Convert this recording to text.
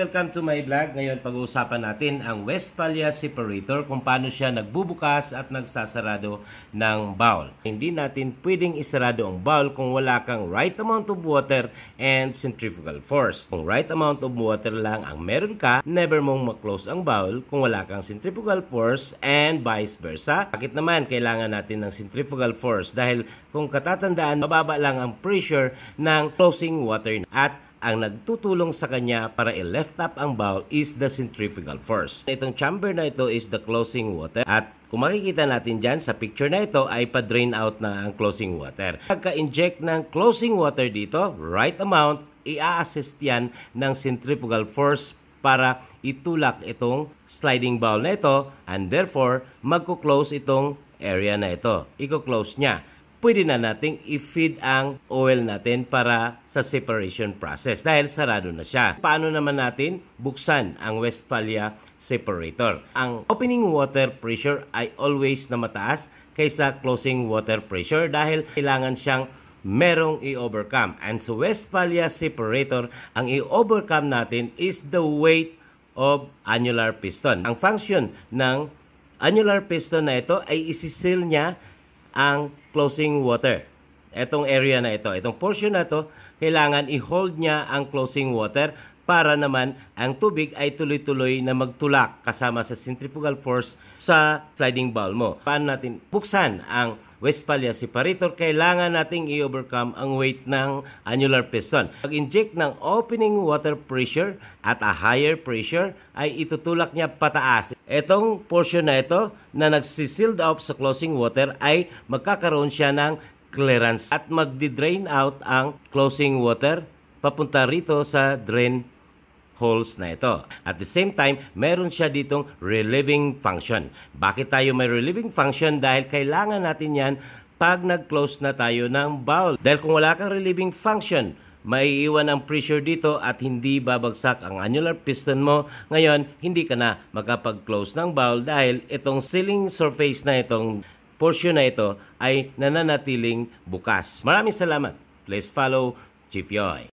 Welcome to my vlog. Ngayon pag-uusapan natin ang Westphalia separator, kung paano siya nagbubukas at nagsasarado ng bowl. Hindi natin pwedeng isarado ang bowl kung wala kang right amount of water and centrifugal force. Kung right amount of water lang ang meron ka, never mong maklose ang bowl kung wala kang centrifugal force and vice versa. Bakit naman kailangan natin ng centrifugal force? Dahil kung katatandaan, mababa lang ang pressure ng closing water at ang nagtutulong sa kanya para i-lift up ang bowl is the centrifugal force. Itong chamber na ito is the closing water at kung makikita natin dyan sa picture na ito ay pa-drain out na ang closing water. Pagka-inject ng closing water dito, right amount, i-assist yan ng centrifugal force para itulak itong sliding bowl na ito and therefore magko-close itong area na ito. Iko-close niya. Pwede na nating i-feed ang oil natin para sa separation process dahil sarado na siya. Paano naman natin buksan ang Westphalia separator? Ang opening water pressure ay always na mataas kaysa closing water pressure dahil kailangan siyang merong i-overcome. And sa Westphalia separator, ang i-overcome natin is the weight of annular piston. Ang function ng annular piston na ito ay isisil niya ang closing water. Itong area na ito, itong portion na ito, kailangan i-hold niya ang closing water para naman ang tubig ay tuloy-tuloy na magtulak kasama sa centrifugal force sa sliding bowl mo. Paano natin buksan ang Westphalia separator? Kailangan nating i-overcome ang weight ng annular piston. Pag-inject ng opening water pressure at a higher pressure ay itutulak niya pataas. Itong portion na ito na nagsisealed off sa closing water ay magkakaroon siya ng clearance at magdi-drain out ang closing water papunta rito sa drain holes na ito. At the same time, meron siya ditong relieving function. Bakit tayo may relieving function? Dahil kailangan natin yan pag nag-close na tayo ng bowl. Dahil kung wala kang relieving function, maiiwan ang pressure dito at hindi babagsak ang annular piston mo. Ngayon, hindi ka na makapag-close ng bowl dahil itong sealing surface na itong portion na ito ay nananatiling bukas. Maraming salamat. Please follow Chief Yoy.